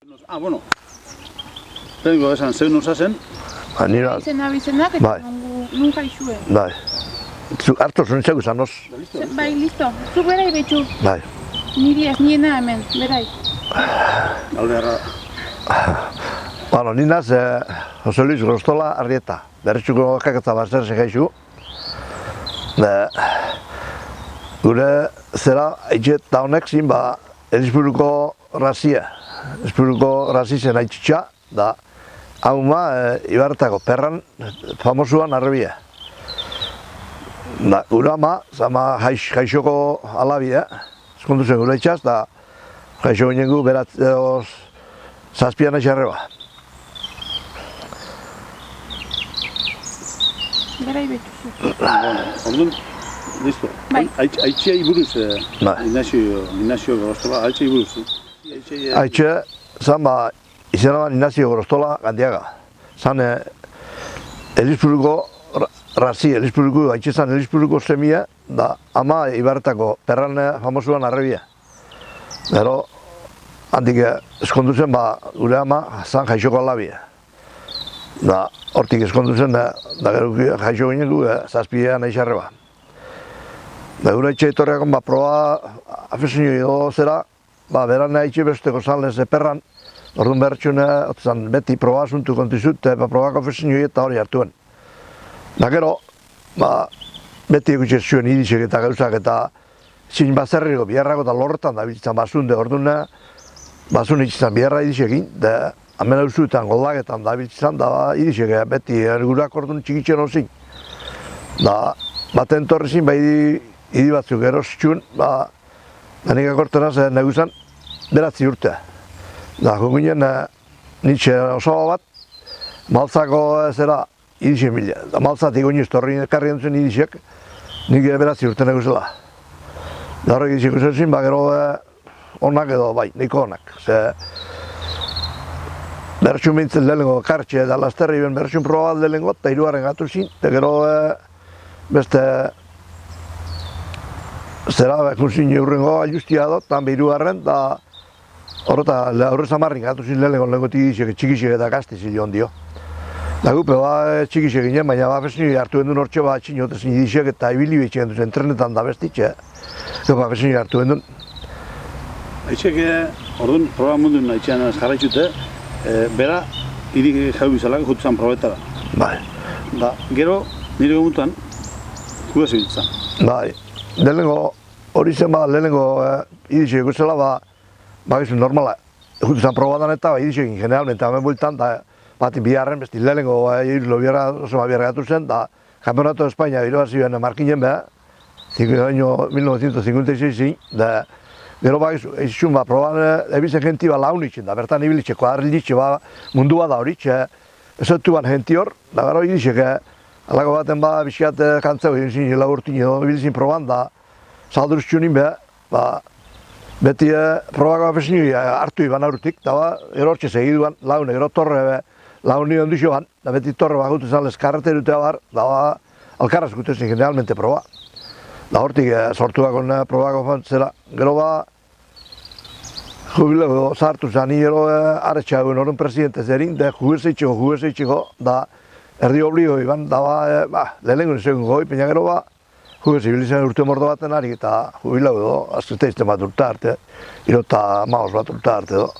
Bueno, tengo esan zeun osazen. Nira... Izenak eta nunca izue. Bai. Hartu zuen zeu zanoz. Bai, listo. Zuk berai betxu. Bai. Niri ez niena hemen, berai. Aldearra. Bueno, ninaz, Jose Luis Grostola Arrieta. Berretxuko kakatza bazer segaixu. Gure zera, haitxe eta honek zin, Elizburuko razia. Elizburuko razizen haitxitxa, da hau Ibarretako perran famosuan arrebia. Gure ama, zama jaixoko alabia, eskondu zen gure itxaz, da jaixo ginen gu beratzeoz zazpian aixarreba. Berai betxu. Orduan, listo. Haitxeai buruz, Ignacio Gorostola, haitxeai buruz. Haitxe, zan izena Ignacio Gorostola Gandiaga. Zan Elizburuko razi, Elizburuko, haitxe zan Elizburuko zemia, da ama Ibarretako perran famosuan arrebia. Gero, handik eskondu zen, gure ama zan jaixoko alabia. Da, hortik eskondu zen, da gero jaixo ginen gu, zazpidean aixarreba. Da, gure haitxe etorreakon, proba afesinio edo zera, beran haitxe besteko zanlez perran, orduan bertxune, beti proba asuntu kontizut, probako afesinio eta hori hartuen. Da, gero, beti egutxe zuen idizek eta gauzak eta zin bazerriko biharrako eta lorretan da bizitzan basunde, orduan basun itxizan biharra idizekin, da hemen hauzuetan goldaketan da bizitzan, da idizek beti ergurak orduan txikitxen hozin. Da, baten torri zin, idi batzuk erositxun, nik akortenaz neguzan beratzi urte. Da, jokinen nitxe osoa bat, maltzako zera idizek mila. Da, maltzatik oinuz torri ekarri entzuen idizek, nik beratzi urte neguzela. Da, horrek idizek usen gero onak edo bai, niko onak. Bertxun bintzen lehenengo kartxe eta lasterri ben bertxun proba bat lehenengo eta hiruaren gatu zin, eta gero beste zera bekunzin eurrengo aljustia dut, eta hiruaren, eta horrez amarrin gatu zin lehenengo txikixek eta gaztizil joan dio. Da gupe txikixek ginen, baina fesini hartu endun hortxe txinotezin idizek eta ibili betxek enduzen trenetan da bestitxe. Fesini hartu endun. Haitxek, orduan, proba mundun haitxean jarraitxute, bera, hiri jau bizalak jutuzan probetara. Bai. Da, gero, nire gomutan, gure zibiltzan. Bai, lehenengo, hori zen lehenengo idizek ikusela, bagizun normala, jutuzan probadan eta idizekin generalmente hemen bultan, da bati biharren, besti lehenengo irlo biharra, oso biharra gatu zen, da Campeonato de España irabazioen markinen beha, 1956, da gero bagizu, izun proban ebizen genti launitzen, da bertan ibilitxe, kuadrilitxe, mundua da horitxe, ezotu genti hor, da gero idizek, alako baten biziat kantzeu egin zin, lagurtin edo ibilizin proban, da salduruztxunin beha, beti probako afesinio hartu iban aurrutik, da gero hortxe segiduan, laune, gero torre launi ondixo ban, da beti torre bakutu zan leskarreterutea bar, da alkarraz gutezin generalmente proba. Da hortik sortuakon probako zera, gero jubileo zartu zan, gero arretxagoen horren presidente zerin, da jugezeitxiko, da erdi obligo iban, da lehenengo nizegun goi, peina gero jugezibilizan urte mordo baten ari, eta jubileo edo, azkesteizten bat urte arte, irota maos bat urte arte edo.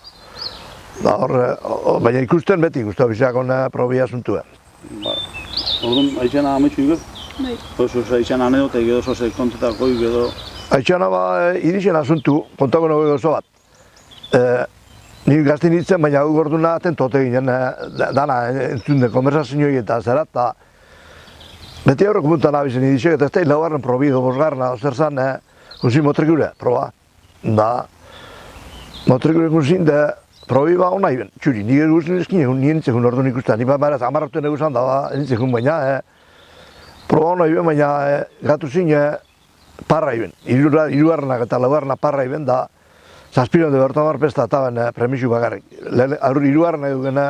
Da horre, baina ikusten beti ikusten bizakon probia asuntuen. Orduan, haitxean ametxu ikut? Bai. Oso haitxean anedote edo, oso kontetako edo... Haitxean irixen asuntu, kontako nago oso bat. Nik gazti nintzen, baina hau gorduna atentote ginen, dana entzun den konversazioi eta zerat, eta beti aurreko muntan abizen idixek, eta ez da laugarren probido, bosgarna, zer zan, kunzin motrikure, proba. Da, motrikure kunzin, da, probi hona iben, txuri, nire guztin eskin egun, nire nintzekun orduan ikusten, nire baraz amarratu neguzan da, nintzekun baina, proba hona iben, baina gatu zin, parra iben, hirugarrenak eta laugarrenak parra iben, da, zazpiron de bertamar pesta eta premisu bakarrik. Hirugarrenak dugen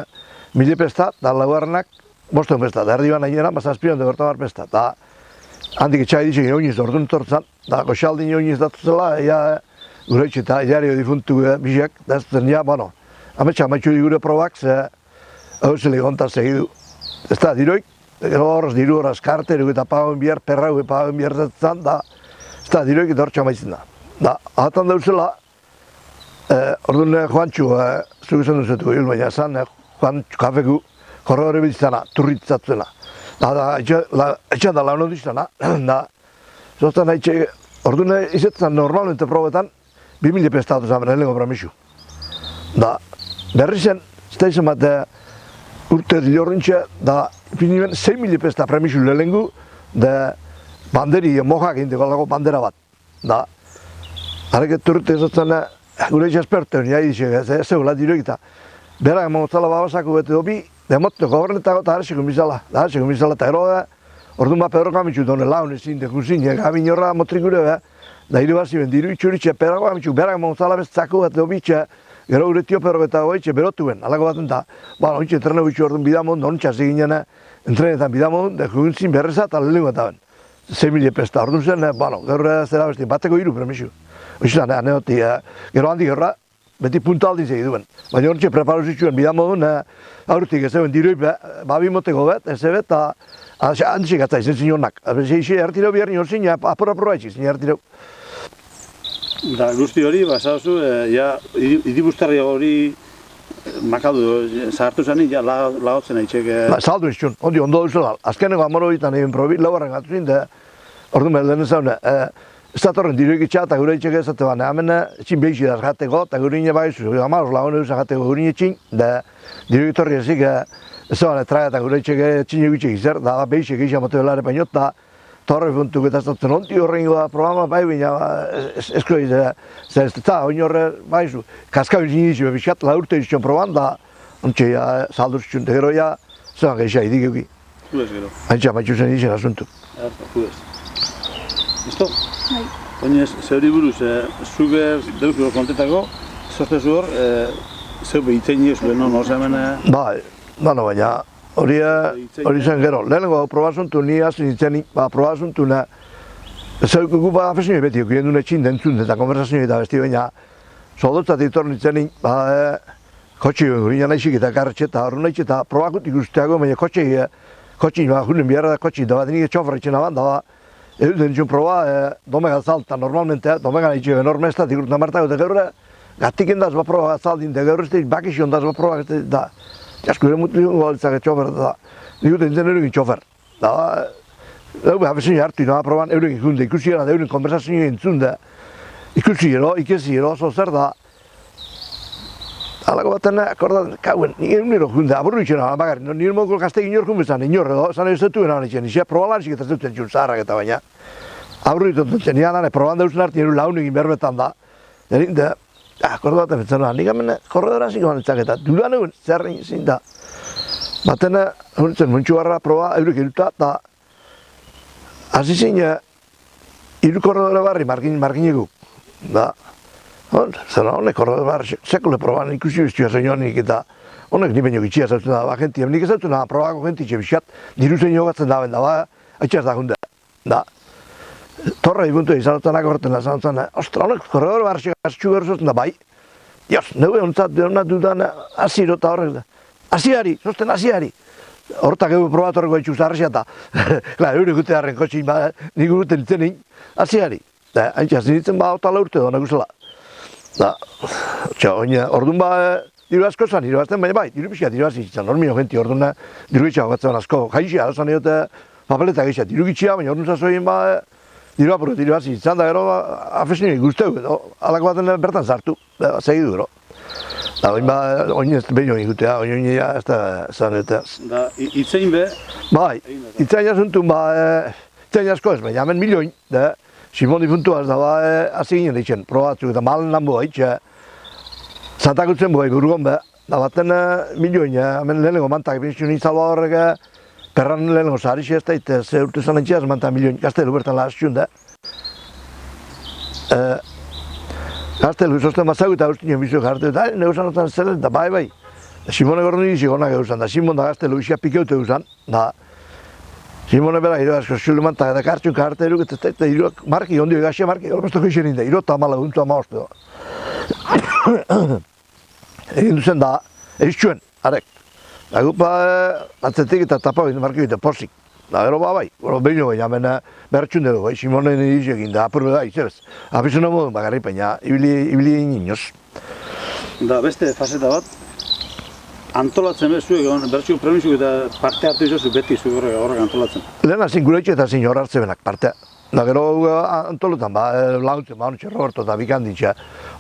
mile pesta, da laugarrenak bosten pesta, da erdi baina nire, zazpiron de bertamar pesta, da, handik etxai dizek oiniz orduan tortzan, da, goxaldin oiniz datu zela, gure etxe eta diario difuntu biziak, da ez zen, bueno, ametsa amaitxu digure probak, ze hauzele gontan segidu. Ez da, diroik, gero horrez diru horrez karteru eta pagoen bihar, perrau eta pagoen bihar zetzen, da, ez da, diroik eta hortxe amaitzen da. Da, ahatan dauzela, orduan Juantxu, zuk izan duzetuko hil, baina zan, Juantxu kafeku, korre hori bizitzana, turritzatzena. Da, etxan da laun diztana, da, zoztan haitxe, orduan izetzen normalmente probetan, 2000 pestatu zamen, helengo bramisu. Da, berri zen, ez da izan bat, urte dilorrintxe, da, finimen 6.000 pesta premisu lehengu, da, banderi, mojak eginteko lago bandera bat. Da, hareket turrute ezatzen, gure itxe esperten, jai dixek, ez zegoela diroik eta, berak emotzala babasako bete dobi, demotte gobernetako eta hartzeko bizala, eta gero, orduan bat Pedro Kamitxu done laun ezin, de kuzin, gabin horra motrikure, da hiri bat ziren, diru itxuritxe, Pedro Kamitxu, berak emotzala beztzako bete dobi, gero gure tio Pedro eta goitxe berotuen, alako baten da, ointxe entrene bitxu orduan bidamon, nontxaz eginen, entrenetan bidamon, de juguntzin berreza eta lehenko eta ben. 6.000 pesta, orduan zen, gero zera besti, bateko hiru premisu. Oizan, anegoti, gero handi gerra, beti punta aldin segiduen. Baina hortxe preparu zituen bidamodun, aurtik ez zeuen diroi, babi moteko bet, ez zebet, eta handik atzai zen zinionak. Eze ertireu bihar nion zin, apura etxik zin ertireu. Da, guzti hori, basauzu, ja, idibustarri hori makadu, zahartu zanik, ja, lagotzen aitzek. Saldu iztxun, ondo duzela, azkeneko amoro bitan egin probi, lauarren gatu zin, orduan behar lehen zaune, ez datorren diroik itxa eta gure itxek ez dute bane, hemen etxin behixi da jateko, eta gure ine baizu, amaros lagun eusen jateko gure ine etxin, da diroik torri ezik, ez da traga eta gure itxek etxin egitxek izer, da behixek egitxa mote belare bainot, da torre puntuk eta ez datzen onti horrengo da programa bai baina eskro ez da, oin horre baizu, kaskabin zin izio bexat, laurte izan proban, da ontxe saldur zitxun, gero ja, zelan geixa idik egi. Juez gero. Haintxa maitxu zen izan asuntu. Juez. Listo? Bai. Oinez, zeuri buruz, zuge deuzko kontetako, zoztezu hor, zeu behitzein ez, beno, norzemen... Bai, baina, hori zen gero, lehenengo probasuntu ni hasi nintzenik, probasuntu zeukugu afesinoi beti, okien dune txin dentzun eta konversazionoi eta besti baina soldotzat ditor nintzenik, kotxe gurina naixik eta garretxe eta horren naixik eta probakut ikusteago, baina kotxe junen biharra da kotxe da bat nik txoferretxen aban, da eduten ditxun proba, domega zalta normalmente, domega naixik enorme ez da, tikurtan martako eta gaurre, gatik endaz bat proba zaldin, eta gaurre ez da, bakixion daz bat proba, da, jasko ere mutu dugu galitzak txofer, da, nik duten zen euren txofer. Da, hafezin hartu ino aproban euren ikunde, ikusi gara da euren konversazio entzun da, ikusi gero, ikesi gero, oso zer da. Alako baten, akordan, kauen, nik egunero junde, aburru itxena, bakarri, nire mokol gaztek inor junbezan, inor edo, zan ez zutuen hau itxen, izia probalarik eta zuten txun zaharrak eta baina. Aburru itotzen, nian ane, proban deusen hartu nire launekin berbetan da, akorda baten betzen noa, nik hemen korredora zinko banetzak eta dudan egun zerren zin da. Baten, horitzen, muntxu barra proba, eurek iruta, eta hasi zin, iru korredora barri markin egu. Da, zera honek korredora barri, sekule proban ikusi biztua zenionik eta honek ni baino gitxia zautzen da, jentiem, nik ez zautzen da, probako jentitxe bizat, diru zen jogatzen da, haitxaz da junde. Da, torre dipuntu izanotzen akorten da, zanotzen, ostra, honek korredora barri txu gero zotzen da, bai. Dios, neue hontzat, honat dudan, aziro eta horrek da. Aziari, zosten aziari. Hortak egu probatorreko etxuz arrexia eta, klar, eure gute harren kotxin, nik urten itzenin, aziari. Haintxaz, nintzen otala urte da, naguzela. Da, orduan diru asko zan, diru azten, baina bai, diru pixka, diru azin zitzen, normino genti, orduan diru gitxea gatzen asko. Jaixia, zan egote papeleta gitxea, diru gitxea, baina orduan zazoien diru apurret, diru azin zitzen, da gero afesinoi guzteu, alako baten bertan zartu, segidu gero. Da, oin ez behin hori gutea, oin ez da zan eta... Da, itzein be? Bai, itzein asuntun, itzein asko ez, baina hemen milioin, da, Simon difuntuaz da, hasi ginen ditzen, probatzuk eta malen nan boa itxe, zantakutzen boa gurgon be, da baten milioin, hemen lehenengo mantak, bintzun izalba horrek, perran lehenengo zaharixi ez da, eta ze urte zan entxeaz mantak milioin, gaztelu bertan lahaztxun da. Gaztelu izozten bat zagu eta ustinen bizu jartu, eta negozan otan zelen, da bai. Simone gorren irizik honak eguzan, da Simon da gaztelu izia pikeute eguzan, da Simone bera hiro asko xulumantak eta kartxun karteruk, eta hiruak marki, ondio egazia marki, horreztoko izan inda, hiro eta amala guntu ama hoste da. egin duzen da, eriztxuen, arek. Da gupa atzetik eta tapa egin marki egiten pozik. Da gero bai, behin hori, hemen bertxun dugu, Simonen egin da, apurre da, izebez. Afizuna modun bakarri peina, ibili egin inoz. Da beste faseta bat, antolatzen behar zuek, bertxuk premizuk eta parte hartu izozu beti zuek horrek antolatzen. Lehen hazin gure etxe eta zin hor hartze benak partea. Da gero antolotan, launtzen, honetxe Roberto eta Bikanditxa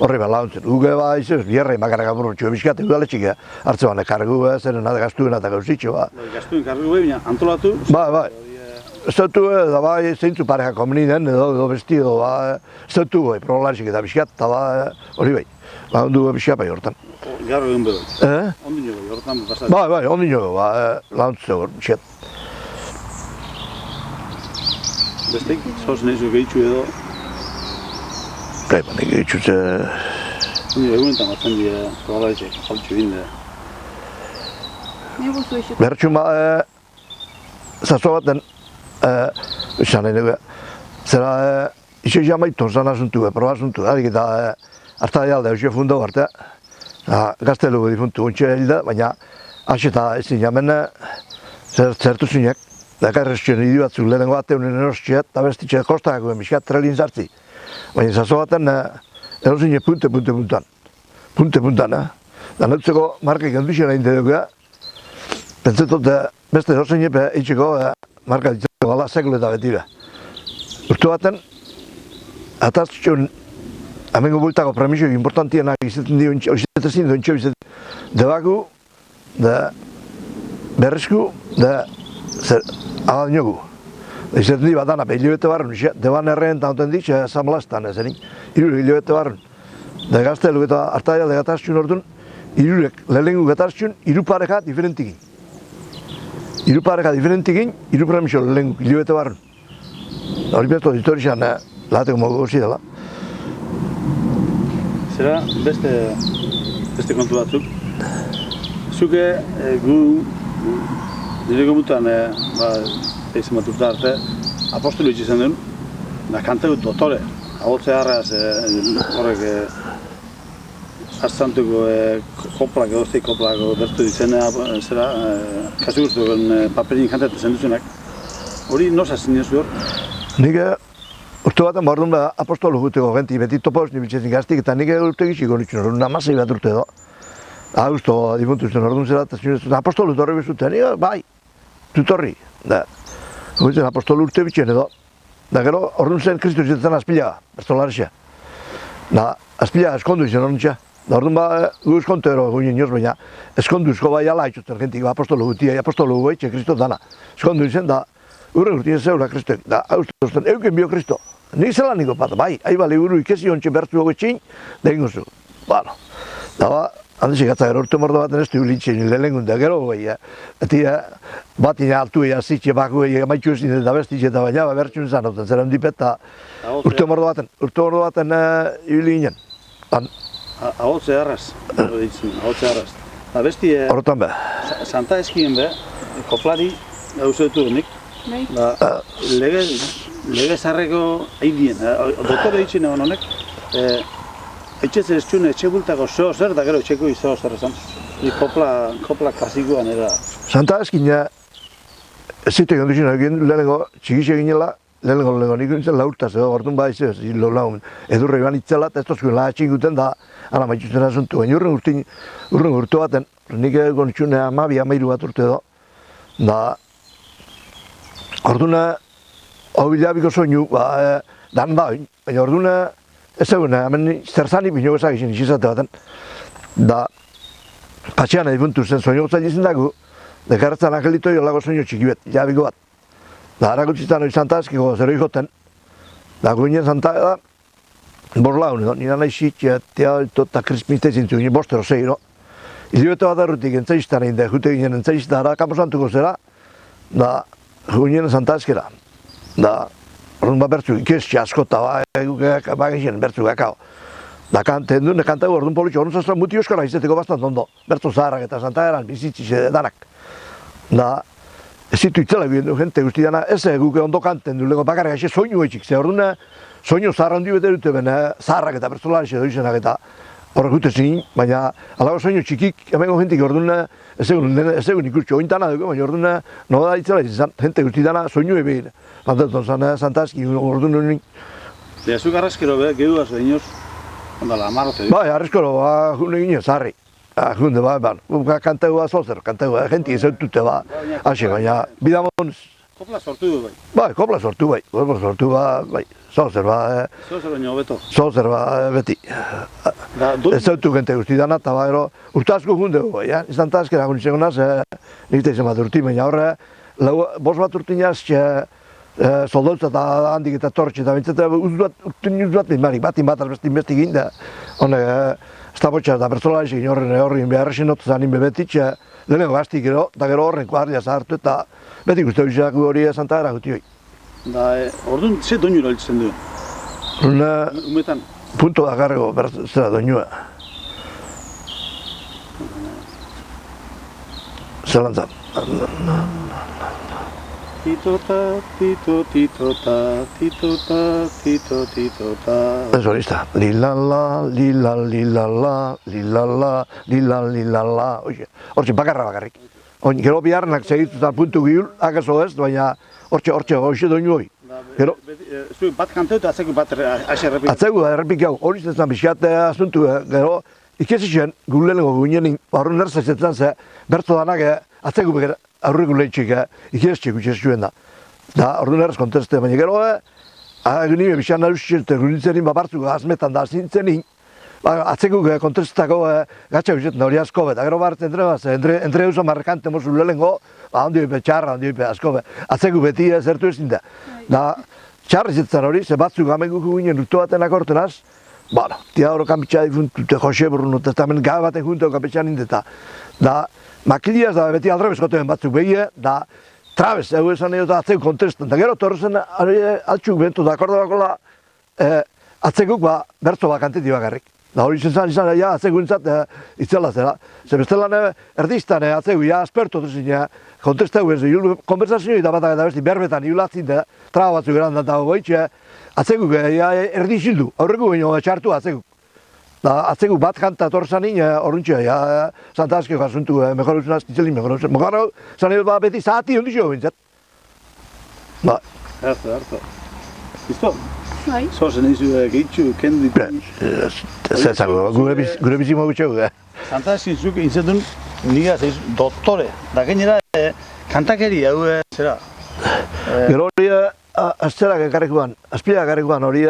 horri launtzen. Guge izebez, bierrein bakarrak apurrotxu, biskate udaletxik hartze banek kargu, zeren gaztuen eta gauzitxo. Gaztuen kargu baina antolatu? Bai. Zautu da bai zeintzu pareja komeni den edo besti edo zautu bai, prolarik eta biskat eta hori bai. Laundu biskat bai hortan. Garro egin behar. Ondino bai, hortan pasatzen. Bai, ondino launtze hor biskat. Bestek, zauz nahizu gehitxu edo? Nik gehitxu ze... Ondino egunetan batzen dira prolarik, jaltxu egin da. Nego zuexet. Bertxu zazo baten, izan nahi dugu, zera iso jamaiton zan asuntu, proba asuntu, harik eta harta jalda eusio fundu arte, gaztelugu difuntu untxe hilda, baina hasi eta ezin jamen zertu zinek, dakarreztuen idu batzuk lehenengo bateunen erostxeat, eta bestitxe kostakako emiskat trelin zartzi. Baina zazo baten erosine puntan. Da neutzeko markek enduzien egin dugu, pentsetot beste erosine eitxeko marka ditzeko gala sekulu eta beti be. Urtu baten, ataztxun, amengo bultako premisio importantienak izaten dio, izaten duen txo izaten, debaku, berrizku, aladinogu. Izaten di bat dana, hilabete barren, deban erreen eta hoten dik, zamlastan ezenik, hilabete barren. Da gaztelu eta hartaia de gataztxun orduan, lehengu gataztxun, hiru pareja diferentikin. Hiru pareja diferentikin, hiru premisio lehengu, hilabete barren. Hori beto historizan, lahateko mogu gozi dela. Zera, beste kontu batzuk. Zuke, nire gomutan, eizen bat urte arte, apostolu itxizan duen, da kantegu dotore. Agotze harraz, horrek, hartzantuko koplak, egozteik koplak, bertu ditzen, zera, kasu guztuko paperin kantetan zen duzunak. Hori nosa zinezu hor? Nik urte baten behar duen apostolu guteko genti, beti topauz nibiltzetik gaztik, eta nik urte gitxiko nitxun, hori namasei bat urte edo. Augusto dipuntu zen orduan zera, eta zinez, apostolu torri bezuten, bai, tutorri. Goitzen apostolu urte bitxen edo. Da gero, orduan zen Kristus zen azpilaga, bertolaresia. Da, azpilaga eskondu izen orduan txea. Da orduan gu eskontu ero guinen joz, baina eskonduzko bai ala itxutzen gentik, apostolu gutia, apostolu guetxe Kristo dana. Eskondu izen, da, urren urtien zeura Kristoek, da, austen, euken bio Kristo. Nik zelan niko pata, bai, bali uru ikesi ontsen bertu gogotxin, da ingozu. Bueno, da ba, handesik gero urte mordo baten ez du litzen lehengun da gero goi, eti batin hartu ea zitxe baku maitxu ezin eta bestitxe eta baina bertxun zan hauten, zera hundipet eta urte mordo baten ibili ginen. Agotze harraz, agotze harraz. Besti, horretan be. Santa eskien be, koplari gauzetu denik. Lege zarreko haidien, doktore ditzen egon honek, etxetzen ez txune etxe bultako zeo zer, da gero etxeko izao zer esan. Kopla klasikoan era. Santa eskina, ez zitu egon duzien egin lehenengo txigixe eginela, lehenengo nik nintzen laurtaz edo, orduan bai zez, edurre iban itzela, eta ez tozkuen laha txinguten da, ala maitxutzen asuntu. Baina urren urte baten, nik egon txune amairu bat urte edo, da, orduan, hau bilabiko soinu, dan da, baina orduan, ez egun, hemen zerzani bino ezak izin izizate baten, da, patxean edibuntu zen soinu gotzail izin dago, dekarretzan angelito jolago soinu txiki bet, bilabiko bat. Da, harakutzitan hori Santa eskiko zero ikoten, da, guinen Santa da, borlaun edo, nina nahi zitxe, eta krispinzte zintzu ginen, bostero zeiro. Hilibete bat errutik entzaiztan egin da, jute ginen entzaiztan, kamposantuko zera, da, guinen Santa eskera. Da, orduan bat bertzu, ikestxe askota, bagin bertzu gakao. Da, kanten duen, kantago orduan politxo, orduan zaztra muti euskara izeteko bastant ondo, bertzu zaharrak eta Santa eran bizitzize danak. Da, ez zitu itzela egin du jente guzti dana, ez guke ondo kanten du, lego bakarrik aixe soinu etxik, ze orduan soinu zaharra handi bete dute ben, zaharrak eta bertzolarik edo izenak eta horrek gute zin, baina alago soinu txikik, hemengo jentik orduna, ez egun ikustxo, ointana dugu, baina orduna, nola da itzela izan, jente guztitana soinu ebir. Lanteton zan, Santazki, orduna nik. Zuk arraskero be, gehu az behinoz, ondala, amarrote. Bai, arrezkoro, june ginen, zarri. Junde, kantegua zozer, kantegua, jenti ezautute, hasi, baina, bidamonz. Kopla sortu du bai. Bai, kopla sortu bai, zozer, Zozer baino hobeto. zozer, beti. Ezautu gente guztidana, eta ero, urte asko junde gu, izan tazkera gunitzen gonaz, nik da izan bat urti, baina horre, bos bat urtinaz, soldotza eta handik eta tortxe, eta bintzete, urtin bat marik, batin bat albestin besti ginda, honek, estabotxa eta bertzola izin horren beharresin notu zanin bebetitxe, lehenengo gaztik gero, eta gero horren kuadria zahartu, eta beti guzti hori Santa Era guti hoi. Da, orduan, ze doinu eraltzen du? Umetan? Punto da garrego, zera doinua. Zelantzan. Titota, tito, titota, titota, tito, titota. Ez hori izta. Lilala, lilala, lilala, lilala, lilala, lilala. Hortxe, bakarrik. Gero biharrenak segitutan puntu gihul, akaso ez, baina hortxe, hoxe doinu hoi. Zui bat kanteu eta atzeko bat ase errepik. Atzeko errepik hau, hori zetan biziat asuntu, gero ikesitxen, gulenengo guinenin, barrun nerzazetan ze, berto danak atzeko bekera, aurreko lehitxik, ikesitxek utxezuen da. Da, orduan erraz konteste, baina gero, nime bizan naruzitxen, ruditzenin babartzuko azmetan da zintzenin, atzeko kontestetako gatsa bizetan hori asko, eta gero bart entre eusen marrekante mozu lehengo, handi hoipe txarra, handi hoipe asko, atzeko beti zertu ezin da. Da, txarra izetan hori, ze batzuk amenguko ginen urtu baten akortenaz, tia hori kanpitxa difuntute Jose Brunot, eta hemen gabe baten junto kanpitxan indeta. Da, makiliaz da beti aldrebez goten batzuk behie, da, trabez, egu esan edo da atzeko kontestan, da gero torrezen altxuk bentu, da akorda bakola atzekuk bertzo kanteti bakarrik. Da hori izan, atzeko intzat itzela zela. Ze bestelan erdiztan atzeko, aspertu duzin, kontestau ez, konversazioi da batak eta besti berbetan hiulatzin da, traba batzuk eran da goitxe, atzeko erdizildu, aurreko baino txartu atzeko. Da atzeko bat kanta torzanin, horrentxe, Santa Askeko asuntu, mejor eusen azkitzelin, mejor eusen. Mogarro, zan edo beti zahati ondixo bintzat. Harto. Izto? Bai. Zozen izu gehitxu, kendi... Zezago, gure bizimo gutxego. Santa Askizuk inzetun nigaz eiz doktore. Da gainera kantakeri hau zera. Gero hori azterak ekarrikuan, azpiak ekarrikuan hori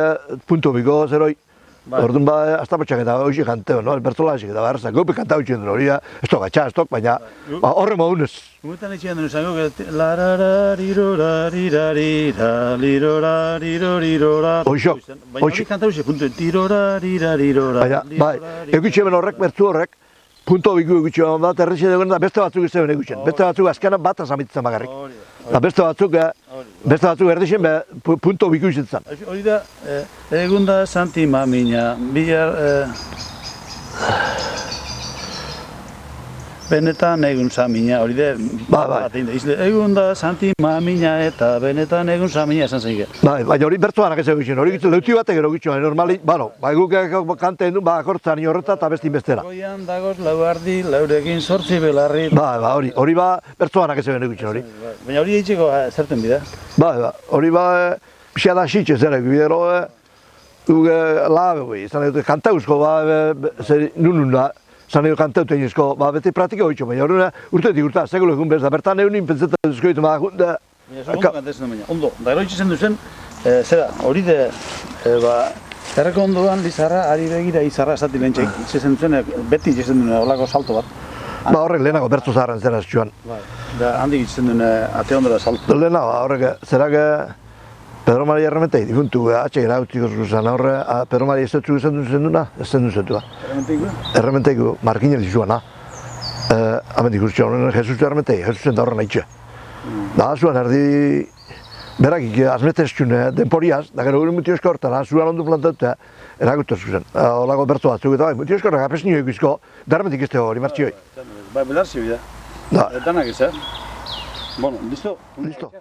punto biko zeroi. Orduan astapotxak eta hoxi kanteo, bertola esik eta barrazak, gaupe kanta hutxen duen hori, ez tok atxa, ez tok, baina horre modunez. Guetan etxean duen zango, larararirorarirarira, lirorarirorirora. Hoxo, baina hori kanta hutxe, puntu, tirorarirarirora. Baina, egutxe ben horrek, bertu horrek, punto biku egutxe ben bat, erretxe dugu da beste batzuk izan egutxen. Beste batzuk azkenan bat azamitzen bakarrik. Beste batzuk erdixen punto biku izatzen. Hori da, egunda Santi Mamina, bihar... Benetan egun samina, hori da... Egunda Santi Mamina eta benetan egun samina esan zen. Baina hori bertzoanak ez egutxen, hori leuti batek ero egutxen, normali, guk kanteen duen, akortzan horreta eta bestin bestera. Goian dagoz lau ardi, laurekin sortzi belarri... Hori bertzoanak ez egutxen hori. Baina hori egitxeko zerten bida? Hori pixia da xitxe zer egin, bidero, labe, kantauzko, nunun da, zan edo kantauten izko, beti pratika hoitxo, baina urtetik urta, sekulo egun bez, da bertan egun ninpentzetan duzkoitu junta. Ondo kantezen baina, ondo, da gero itxezen duzen, zera, hori de, erreko ondoan Lizarra, ari begira Izarra esati lehen txek, itxezen duzen, beti itxezen duen olako salto bat. Horrek lehenago bertu zaharren zera zitsuan. Da handik itxezen duen ate ondora salto. Lehenago, horrek, zerak Pedro Maria Errementei, difuntu, atxe gira utziko zuzan, horre, Pedro Maria ez dut zen duna, ez zen duzetua. Errementeiku, markinel izuana. Hemen ikustia honen, Jesus Errementei, Jesusen da horren haitxe. Da, zuan erdi, berakik, azmeteztxun denporiaz, da gero gure mutio eskortan, zuan ondu plantaute, erakutu zuzen. Olako bertu batzuk eta bai, mutio eskorrak apes nioik izko, da Errementik izte hori, martxioi. Bai, belarzi hori da. Danak ez, Bueno, listo? Listo.